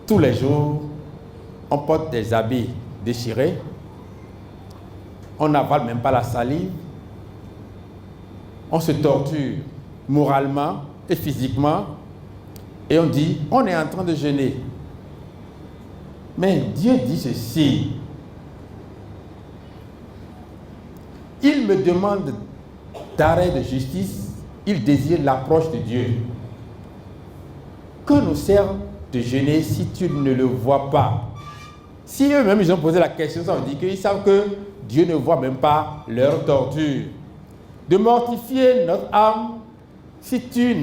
Tous les jours, on porte des habits déchirés, on n'avale même pas la salive, on se torture moralement et physiquement, et on dit, on est en train de jeûner. Mais Dieu dit ceci. Il me demande d'arrêt de justice, il désire l'approche de Dieu. Que nous sert de jeûner si tu ne le vois pas? Si eux-mêmes ils ont posé la question, ça veut dire qu'ils savent que Dieu ne voit même pas leur torture. De mortifier notre âme si tu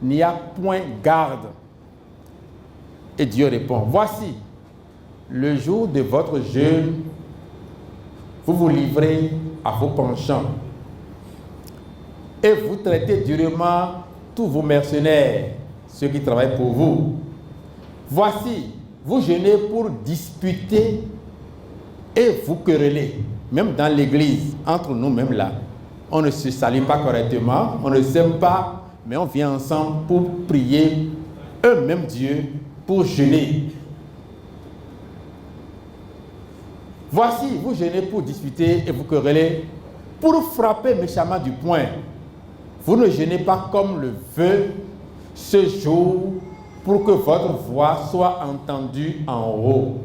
n'y as point garde. Et Dieu répond, voici, le jour de votre jeûne, vous vous livrez à vos penchants et vous traitez durement tous vos mercenaires, ceux qui travaillent pour vous. Voici, vous jeûnez pour disputer et vous quereller, même dans l'église, entre nous-mêmes là. On ne se salue pas correctement, on ne s'aime pas, mais on vient ensemble pour prier eux-mêmes Dieu, pour jeûner. Voici, vous jeûnez pour disputer et vous quereller, pour frapper méchamment du poing. Vous ne jeûnez pas comme le veut ce jour pour que votre voix soit entendue en haut.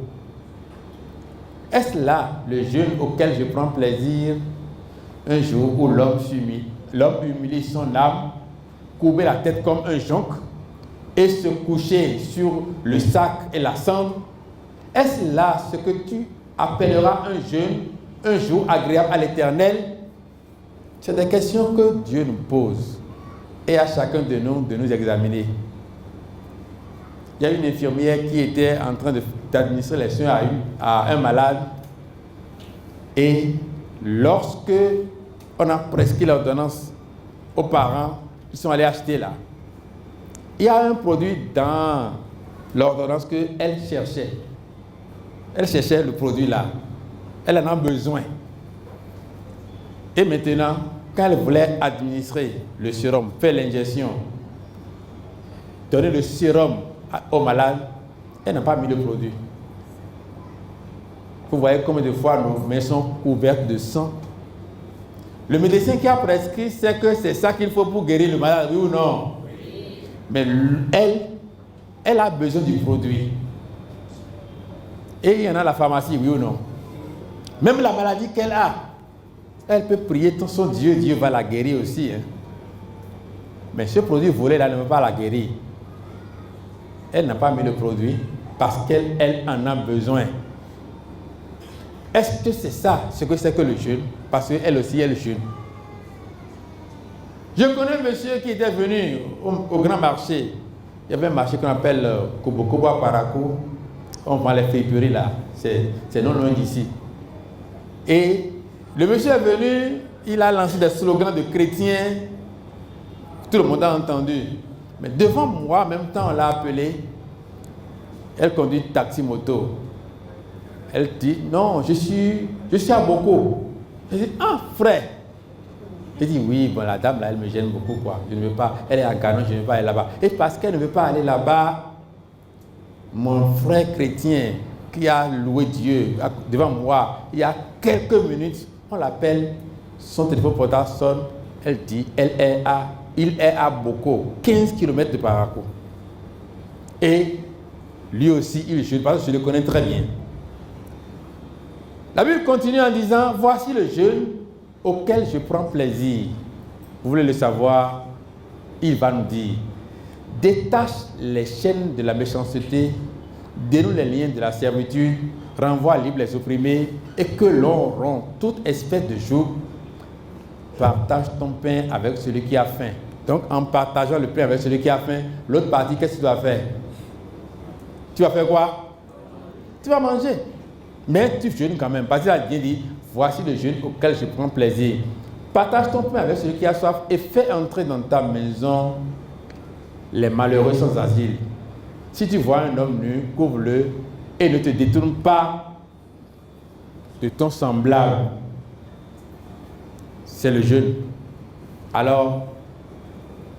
Est-ce là le jeûne auquel je prends plaisir? Un jour où l'homme humilie son âme, courber la tête comme un jonc et se coucher sur le sac et la cendre. Est-ce là ce que tu appelleras un jeûne, un jour agréable à l'Éternel? C'est des questions que Dieu nous pose et à chacun de nous examiner. Il y a une infirmière qui était en train d'administrer les soins à un malade et lorsque on a prescrit l'ordonnance aux parents, ils sont allés acheter là. Il y a un produit dans l'ordonnance qu'elle cherchait. Elle cherchait le produit là. Elle en a besoin. Et maintenant, quand elle voulait administrer le sérum, faire l'injection, donner le sérum au malade, elle n'a pas mis le produit. Vous voyez combien de fois nos mains sont couvertes de sang. Le médecin qui a prescrit sait que c'est ça qu'il faut pour guérir le malade, oui ou non? Oui. Mais elle a besoin du produit. Et il y en a à la pharmacie, oui ou non? Même la maladie qu'elle a, elle peut prier son Dieu, Dieu va la guérir aussi. Hein. Mais ce produit volé là ne veut pas la guérir. Elle n'a pas mis le produit parce qu'elle en a besoin. Est-ce que c'est ça, ce que c'est que le jeûne? Parce qu'elle aussi, elle jeûne. Je connais un monsieur qui était venu au grand marché. Il y avait un marché qu'on appelle Kobo à Parakou. On vend les friperies là. C'est non loin d'ici. Et le monsieur est venu, il a lancé des slogans de chrétiens. Tout le monde a entendu. Mais devant moi, en même temps, on l'a appelé. Elle conduit taxi-moto. Elle dit, non, je suis à Boko. Je dis, ah, frère. Je dis, oui, bon, la dame là, elle me gêne beaucoup, quoi. Je ne veux pas, elle est à Ganon, je ne veux pas aller là-bas. Et parce qu'elle ne veut pas aller là-bas, mon frère chrétien qui a loué Dieu devant moi, il y a quelques minutes, on l'appelle, son téléphone portable sonne, elle dit, il est à Boko, 15 km de Parakou. Et lui aussi, il jeûne, parce que je le connais très bien. La Bible continue en disant, voici le jeûne auquel je prends plaisir. Vous voulez le savoir? Il va nous dire, détache les chaînes de la méchanceté, dénoue les liens de la servitude, renvoie libre les opprimés, et que l'on rompt toute espèce de joug. Partage ton pain avec celui qui a faim. Donc, en partageant le pain avec celui qui a faim, l'autre partie, qu'est-ce que tu dois faire? Tu vas faire quoi? Tu vas manger. Mais tu jeûnes quand même. Parce qu'il a bien dit, voici le jeûne auquel je prends plaisir. Partage ton pain avec celui qui a soif et fais entrer dans ta maison les malheureux sans asile. Si tu vois un homme nu, couvre-le et ne te détourne pas de ton semblable. C'est le jeûne. Alors,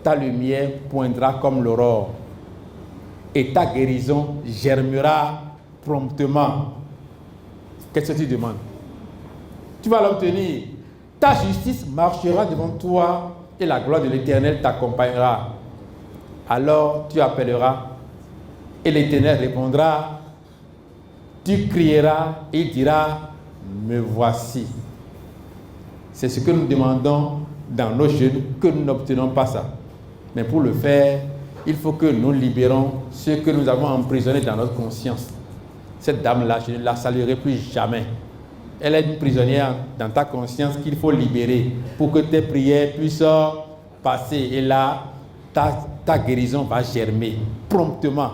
ta lumière poindra comme l'aurore et ta guérison germera promptement. Qu'est-ce que tu demandes? Tu vas l'obtenir. Ta justice marchera devant toi et la gloire de l'Éternel t'accompagnera. Alors tu appelleras Et l'Éternel répondra, tu crieras et il dira, me voici. C'est ce que nous demandons dans nos jeûnes, que nous n'obtenons pas ça. Mais pour le faire, il faut que nous libérons ce que nous avons emprisonné dans notre conscience. Cette dame-là, je ne la saluerai plus jamais. Elle est une prisonnière dans ta conscience qu'il faut libérer pour que tes prières puissent passer. Et là, ta guérison va germer promptement.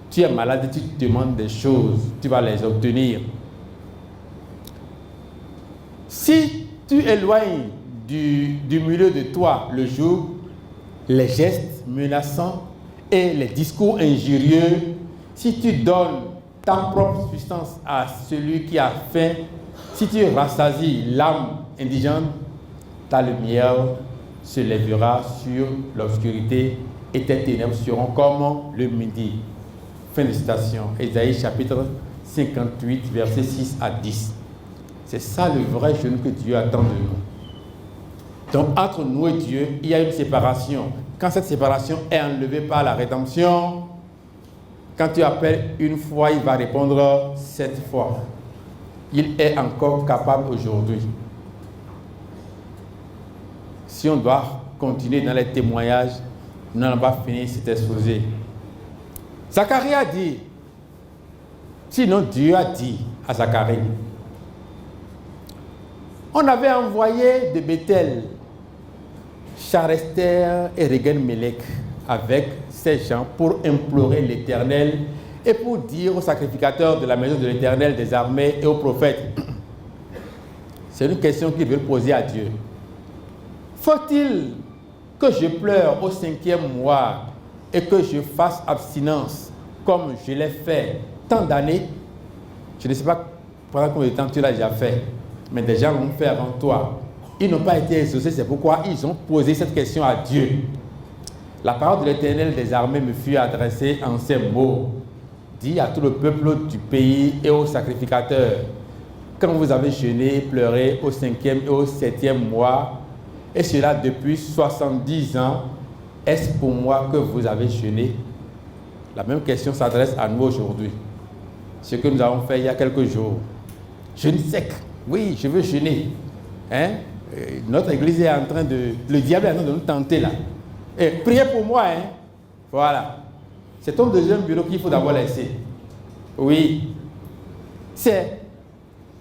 Tu es malade, tu te demandes des choses, tu vas les obtenir. Si tu éloignes du milieu de toi le jour, les gestes menaçants et les discours injurieux, si tu donnes ta propre substance à celui qui a faim, si tu rassasies l'âme indigente, ta lumière se lèvera sur l'obscurité et tes ténèbres seront comme le midi. Fin de citation. Ésaïe chapitre 58, versets 6 à 10. C'est ça le vrai jeûne que Dieu attend de nous. Donc entre nous et Dieu, il y a une séparation. Quand cette séparation est enlevée par la rédemption, quand tu appelles une fois, il va répondre 7 fois. Il est encore capable aujourd'hui. Si on doit continuer dans les témoignages, nous n'allons pas finir cet exposé. Zacharie a dit, sinon Dieu a dit à Zacharie, on avait envoyé de Bethel Charester et Regen-Melech avec ces gens pour implorer l'Éternel et pour dire aux sacrificateurs de la maison de l'Éternel des armées et aux prophètes. C'est une question qu'ils veulent poser à Dieu. Faut-il que je pleure au 5e mois et que je fasse abstinence comme je l'ai fait tant d'années? Je ne sais pas pendant combien de temps tu l'as déjà fait, mais des gens l'ont fait avant toi. Ils n'ont pas été exaucés, c'est pourquoi ils ont posé cette question à Dieu. La parole de l'Éternel des armées me fut adressée en ces mots. Dis à tout le peuple du pays et aux sacrificateurs, quand vous avez jeûné et pleuré au 5e et au 7e mois, et cela depuis 70 ans, est-ce pour moi que vous avez jeûné? La même question s'adresse à nous aujourd'hui. Ce que nous avons fait il y a quelques jours. Jeûne sec. Oui, je veux jeûner. Hein? Notre église est en train de... Le diable est en train de nous tenter là. Et priez pour moi. Hein? Voilà. C'est ton deuxième bureau qu'il faut d'abord laisser. Oui. C'est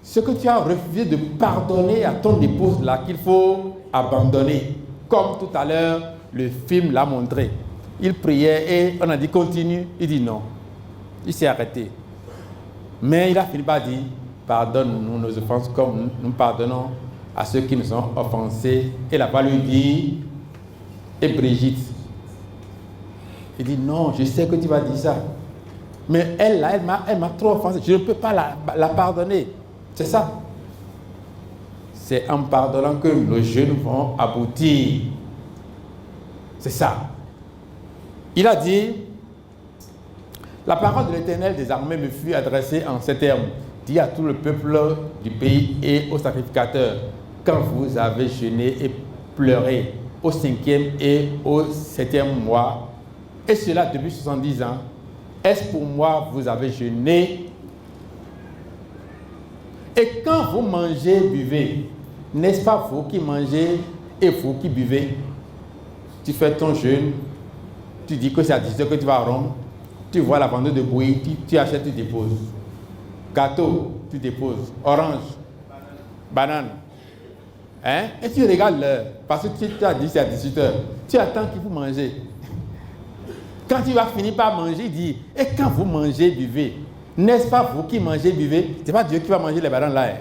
ce que tu as refusé de pardonner à ton épouse là qu'il faut abandonner. Comme tout à l'heure, le film l'a montré. Il priait et on a dit continue. Il dit non. Il s'est arrêté. Mais il a fini par dire pardonne-nous nos offenses comme nous pardonnons à ceux qui nous ont offensés. Et la parole lui dit, et Brigitte, il dit non, je sais que tu vas dire ça. Mais elle m'a trop offensé. Je ne peux pas la pardonner. C'est ça. C'est en pardonnant que nos jeûnes vont aboutir. C'est ça. Il a dit, la parole de l'Éternel des armées me fut adressée en ces termes. Dis à tout le peuple du pays et aux sacrificateurs, quand vous avez jeûné et pleuré au 5e et au 7e mois, et cela depuis 70 ans, est-ce pour moi vous avez jeûné? Et quand vous mangez, buvez, n'est-ce pas vous qui mangez et vous qui buvez? Tu fais ton jeûne, tu dis que c'est à 10 heures que tu vas rompre, tu vois la vendeuse de bouillie, tu achètes, tu déposes. Gâteau, tu déposes. Orange, banane. Hein? Et tu regardes l'heure, parce que tu as dit c'est à 18 heures. Tu attends qu'il faut manger. Quand tu vas finir par manger, il dit, et quand vous mangez, buvez. N'est-ce pas vous qui mangez, buvez? Ce n'est pas Dieu qui va manger les bananes là. Hein?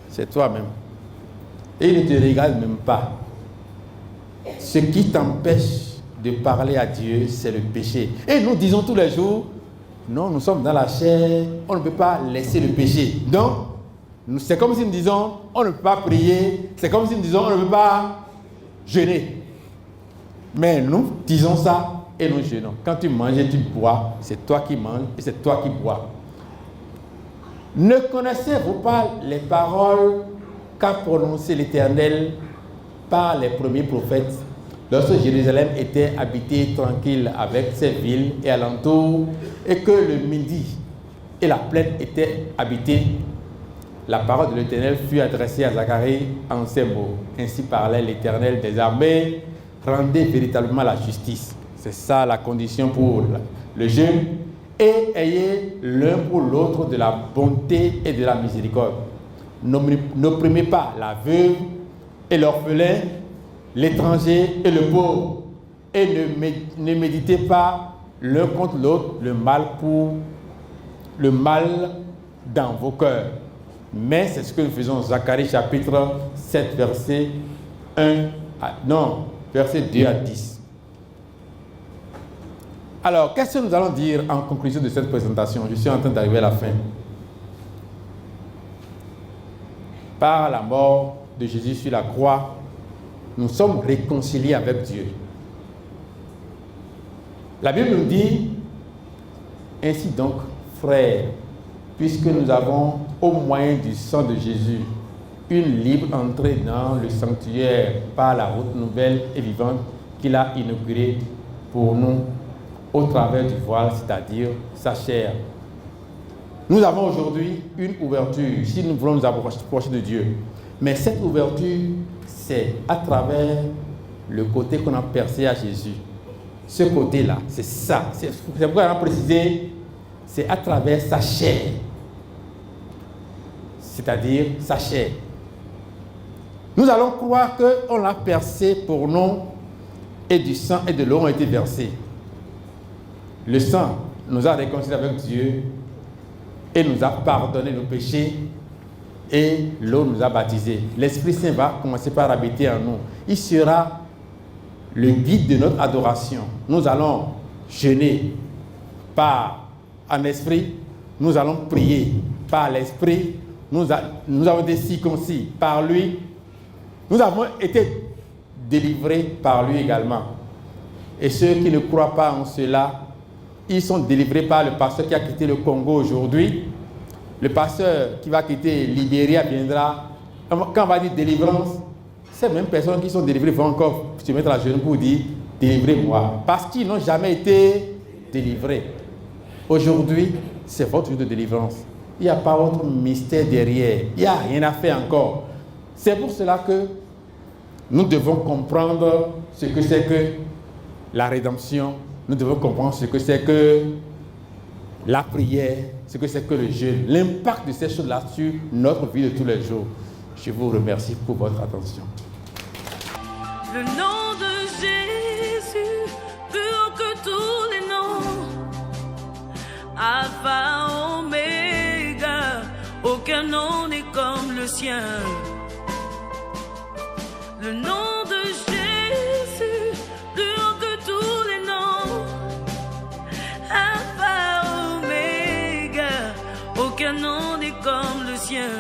C'est toi-même. Et il ne te regarde même pas. Ce qui t'empêche de parler à Dieu, c'est le péché. Et nous disons tous les jours, non, nous sommes dans la chair, on ne peut pas laisser le péché. Donc, c'est comme si nous disons, on ne peut pas prier, c'est comme si nous disons, on ne peut pas jeûner. Mais nous disons ça et nous jeûnons. Quand tu manges et tu bois, c'est toi qui manges et c'est toi qui bois. Ne connaissez-vous pas les paroles qu'a prononcées l'Éternel par les premiers prophètes? lorsque Jérusalem était habitée tranquille avec ses villes et alentours, et que le midi et la plaine étaient habités, la parole de l'Éternel fut adressée à Zacharie en ces mots. Ainsi parlait l'Éternel des armées, rendez véritablement la justice. C'est ça la condition pour le jeûne. Et ayez l'un pour l'autre de la bonté et de la miséricorde. N'opprimez pas la veuve et l'orphelin, l'étranger et le pauvre. Et ne méditez pas l'un contre l'autre le mal dans vos cœurs. Mais c'est ce que nous faisons. Zacharie chapitre 7, verset 2 à 10. Alors, qu'est-ce que nous allons dire en conclusion de cette présentation? Je suis en train d'arriver à la fin. Par la mort de Jésus sur la croix, nous sommes réconciliés avec Dieu. La Bible nous dit, ainsi donc, frères, puisque nous avons, au moyen du sang de Jésus, une libre entrée dans le sanctuaire par la route nouvelle et vivante qu'il a inaugurée pour nous au travers du voile, c'est-à-dire sa chair. Nous avons aujourd'hui une ouverture, si nous voulons nous approcher de Dieu. Mais cette ouverture, c'est à travers le côté qu'on a percé à Jésus. Ce côté-là, c'est ça. C'est pourquoi on a précisé, c'est à travers sa chair. C'est-à-dire sa chair. Nous allons croire qu'on l'a percé pour nous et du sang et de l'eau ont été versés. Le sang nous a réconciliés avec Dieu et nous a pardonné nos péchés et l'eau nous a baptisés. L'Esprit Saint va commencer par habiter en nous. Il sera le guide de notre adoration. Nous allons jeûner en esprit, nous allons prier par l'esprit, nous avons été circoncis par lui, nous avons été délivrés par lui également. Et ceux qui ne croient pas en cela, ils sont délivrés par le pasteur qui a quitté le Congo aujourd'hui. Le pasteur qui va quitter Libéria viendra. Quand on va dire délivrance, ces mêmes personnes qui sont délivrées vont encore se mettre à genoux pour dire « délivrez-moi ». Parce qu'ils n'ont jamais été délivrés. Aujourd'hui, c'est votre jour de délivrance. Il n'y a pas autre mystère derrière. Il n'y a rien à faire encore. C'est pour cela que nous devons comprendre ce que c'est que la rédemption. Nous devons comprendre ce que c'est que la prière, ce que c'est que le jeûne, l'impact de ces choses-là sur notre vie de tous les jours. Je vous remercie pour votre attention. Le nom de Jésus, plus haut que tous les noms. Alpha, Oméga, aucun nom n'est comme le sien. Le nom de Jésus, plus haut que tous les noms. Alpha, Oméga, aucun nom n'est comme le sien.